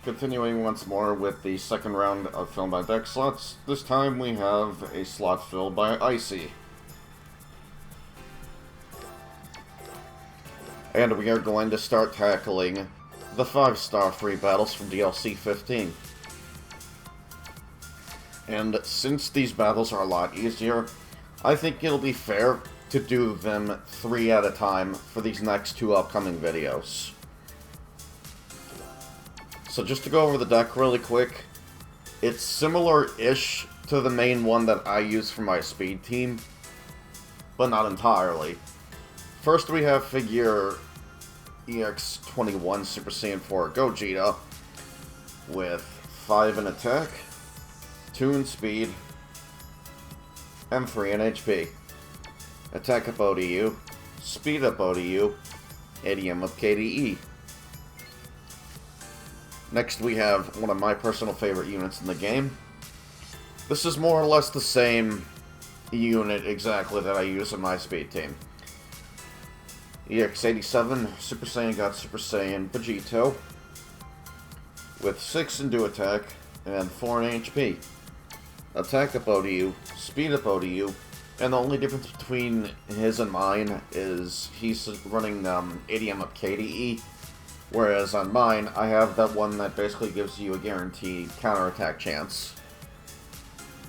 Continuing once more with the second round of Fill My Deck slots. This time we have a slot filled by Icey. And we are going to start tackling the 5-star free battles from DLC 15. And since these battles are a lot easier, I think it'll be fair to do them 3 at a time for these next 2 upcoming videos. So just to go over the deck really quick, it's similar-ish to the main one that I use for my speed team, but not entirely. First we have figure EX21 Super Saiyan 4 Gogeta with 5 in attack, 2 in speed, and 3 in HP. Attack up ODU, speed up ODU, ADM up KDE. Next we have one of my personal favorite units in the game. This is more or less the same unit exactly that I use in my speed team. EX87 Super Saiyan God Super Saiyan Vegito with 6 in do attack and 4 in HP. Attack up ODU, speed up ODU, and the only difference between his and mine is he's running ADM up KDE, whereas on mine I have that one that basically gives you a guaranteed counterattack chance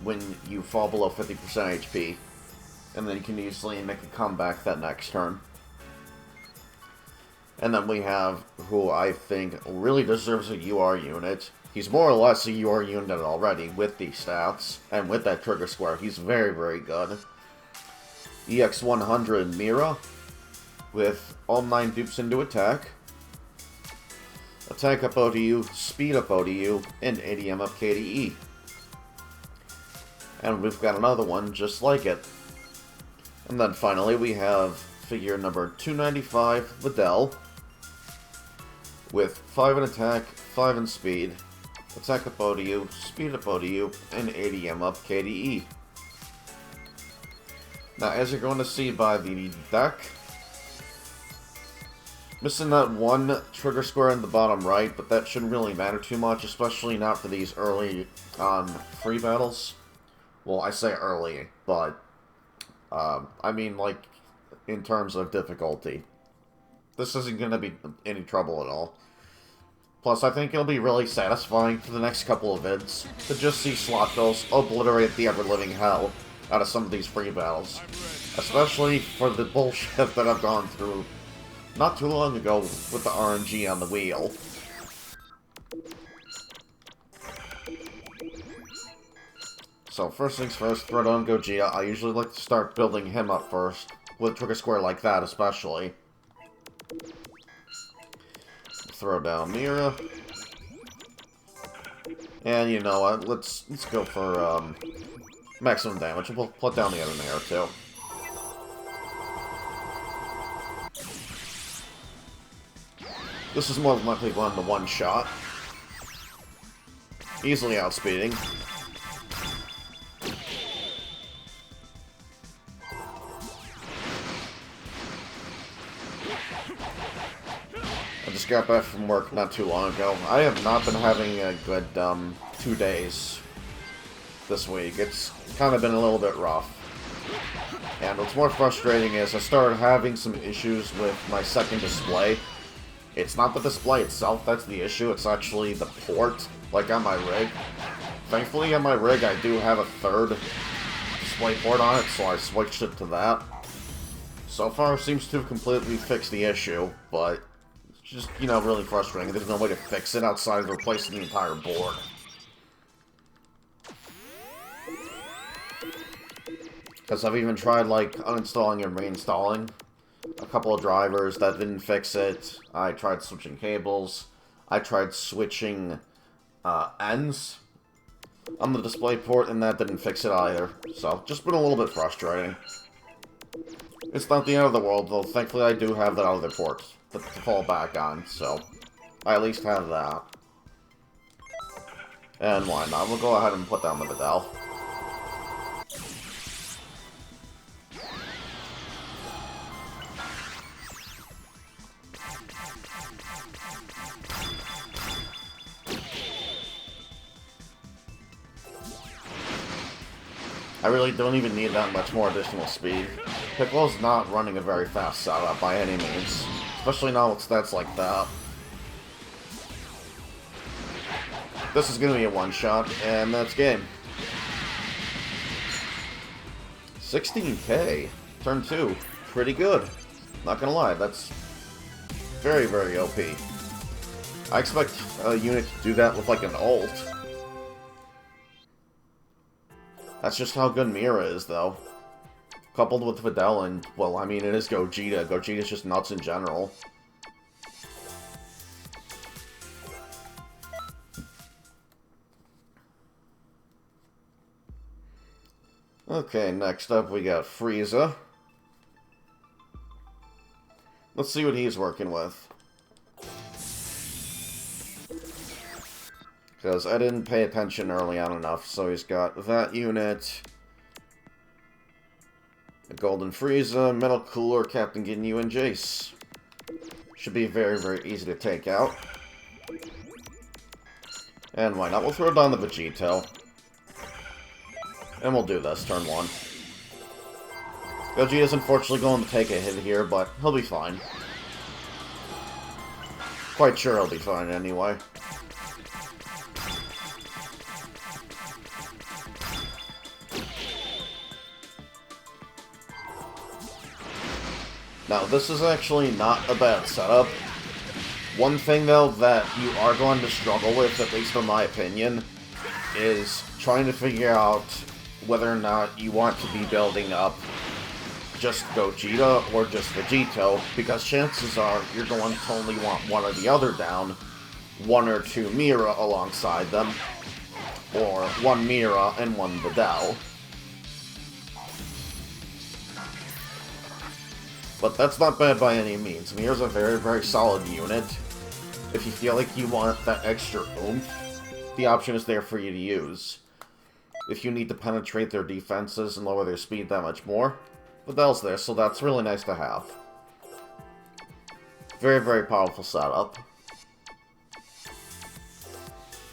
when you fall below 50% HP, and then you can easily make a comeback that next turn. And then we have who I think really deserves a UR unit. He's more or less a UR unit already with these stats, and with that trigger square, he's very, very good. EX100 Mira, with all 9 dupes into attack. Attack up ODU, speed up ODU, and ADM up KDE. And we've got another one just like it. And then finally we have figure number 295, Videl, with 5 in attack, 5 in speed, attack up ODU, speed up ODU, and ADM up KDE. Now, as you're going to see by the deck, missing that one trigger square in the bottom right, but that shouldn't really matter too much, especially not for these early on free battles. Well, I say early, but I mean like in terms of difficulty. This isn't going to be any trouble at all. Plus, I think it'll be really satisfying for the next couple of vids to just see slot fills obliterate the ever-living hell out of some of these free battles. Especially for the bullshit that I've gone through not too long ago with the RNG on the wheel. So first things first, throw down Gogeta. I usually like to start building him up first, with a trigger square like that especially. Throw down Mira. And you know what, let's go for maximum damage. We'll put down the other Mira too. This is more likely going to one shot. Easily outspeeding. I just got back from work not too long ago. I have not been having a good 2 days this week. It's kind of been a little bit rough. And what's more frustrating is I started having some issues with my second display. It's not the display itself that's the issue, it's actually the port, like on my rig. Thankfully on my rig I do have a third display port on it, so I switched it to that. So far it seems to have completely fixed the issue, but it's just, you know, really frustrating. There's no way to fix it outside of replacing the entire board. Because I've even tried, like, uninstalling and reinstalling a couple of drivers that didn't fix it. I tried switching cables. I tried switching ends on the display port, and that didn't fix it either. So, just been a little bit frustrating. It's not the end of the world, though. Thankfully, I do have that other port to fall back on, so I at least have that. And why not? We'll go ahead and put down the Videl. I really don't even need that much more additional speed. Piccolo's not running a very fast setup by any means, especially now with stats like that. This is going to be a one-shot, and that's game. 16k, turn 2, pretty good. Not gonna lie, that's very, very OP. I expect a unit to do that with like an ult. That's just how good Mira is, though. Coupled with Videl and, well, I mean, it is Gogeta. Gogeta's just nuts in general. Okay, next up we got Frieza. Let's see what he's working with. Because I didn't pay attention early on enough, so he's got that unit. A Golden Frieza, Metal Cooler, Captain Ginyu, and Jace. Should be very, very easy to take out. And why not? We'll throw down the Vegito. And we'll do this, turn 1. Gogeta's unfortunately going to take a hit here, but he'll be fine. Quite sure he'll be fine anyway. Now, this is actually not a bad setup. One thing, though, that you are going to struggle with, at least in my opinion, is trying to figure out whether or not you want to be building up just Gogeta or just Vegito, because chances are you're going to only want one or the other down, one or two Mira alongside them, or one Mira and one Videl. But that's not bad by any means. Mira's a very, very solid unit. If you feel like you want that extra oomph, the option is there for you to use. If you need to penetrate their defenses and lower their speed that much more, Videl's there, so that's really nice to have. Very, very powerful setup.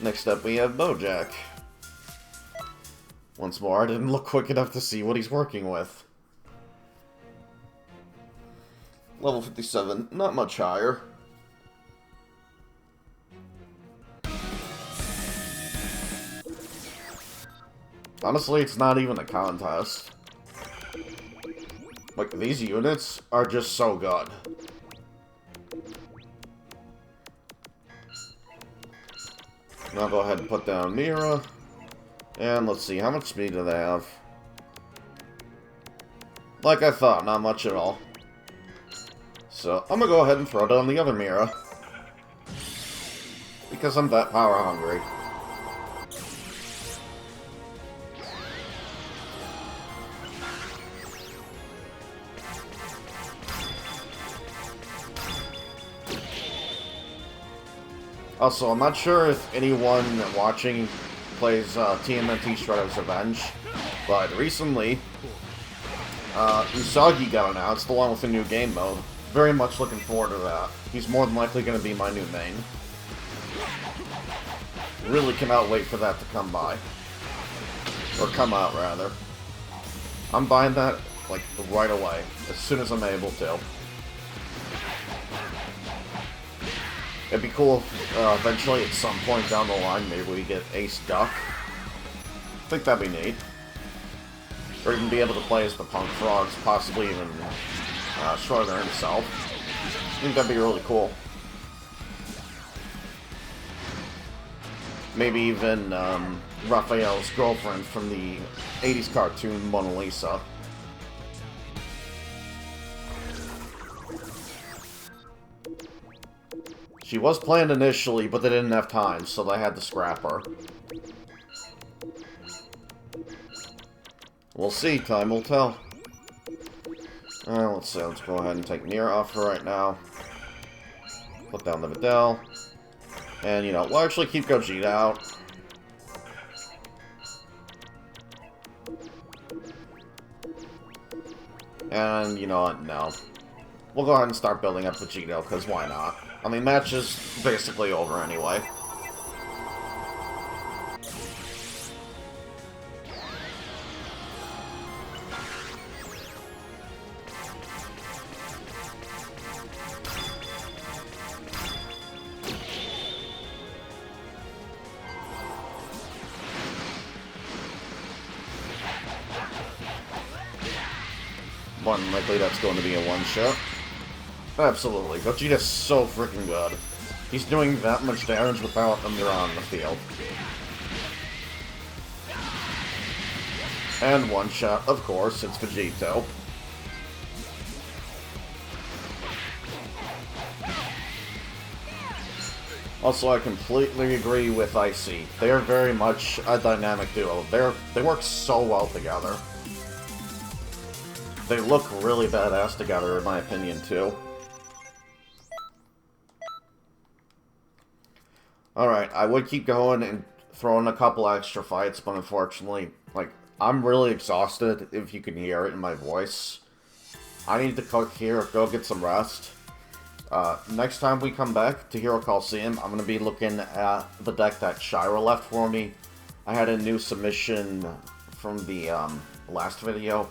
Next up, we have Bojack. Once more, I didn't look quick enough to see what he's working with. Level 57, not much higher. Honestly, it's not even a contest. Like, these units are just so good. Now go ahead and put down Mira. And let's see, how much speed do they have? Like I thought, not much at all. So, I'm gonna go ahead and throw down the other Mira. Because I'm that power hungry. Also, I'm not sure if anyone watching plays TMNT Shredder's Revenge, but recently, Usagi got announced along with a new game mode. Very much looking forward to that. He's more than likely going to be my new main. Really cannot wait for that to come by. Or come out, rather. I'm buying that, like, right away, as soon as I'm able to. It'd be cool if, eventually, at some point down the line, maybe we get Ace Duck. I think that'd be neat. Or even be able to play as the Punk Frogs, possibly even Shredder himself. I think that'd be really cool. Maybe even Raphael's girlfriend from the 80s cartoon Mona Lisa. She was planned initially, but they didn't have time, so they had to scrap her. We'll see, time will tell. Let's see, let's go ahead and take Mira off for right now. Put down the Videl. And, you know, we'll actually keep Gogeta out. And, you know what, no. We'll go ahead and start building up Vegito, because why not? I mean, match is basically over anyway. More than likely that's going to be a one-shot. Absolutely. Vegeta's so freaking good. He's doing that much damage without a mirror on the field. And one-shot, of course, it's Vegito. Also, I completely agree with Icey. They are very much a dynamic duo. They work so well together. They look really badass together, in my opinion, too. Alright, I would keep going and throw in a couple extra fights, but unfortunately, like, I'm really exhausted, if you can hear it in my voice. I need to cook here, go get some rest. Next time we come back to Hero Colosseum, I'm going to be looking at the deck that Shira left for me. I had a new submission from the last video.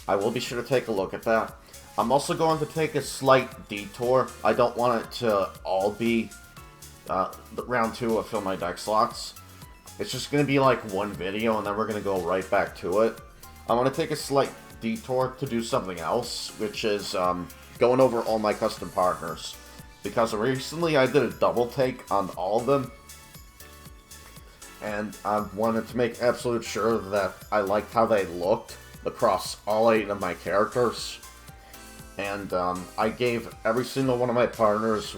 I will be sure to take a look at that. I'm also going to take a slight detour. I don't want it to all be round 2 of Fill My Deck Slots. It's just going to be like one video and then we're going to go right back to it. I want to take a slight detour to do something else, which is going over all my custom partners. Because recently I did a double take on all of them. And I wanted to make absolute sure that I liked how they looked across all 8 of my characters. And I gave every single one of my partners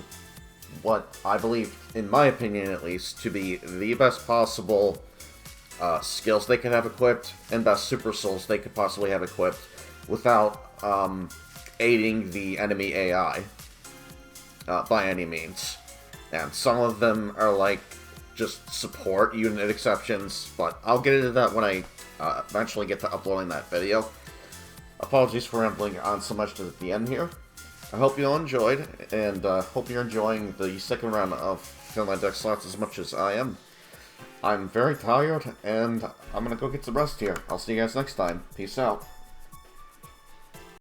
what I believe, in my opinion at least, to be the best possible skills they could have equipped and best super souls they could possibly have equipped without aiding the enemy AI by any means. And some of them are like just support unit exceptions, but I'll get into that when I eventually get to uploading that video. Apologies for rambling on so much at the end here. I hope you all enjoyed, and hope you're enjoying the second round of Fill My Deck Slots as much as I am. I'm very tired, and I'm gonna go get some rest here. I'll see you guys next time. Peace out.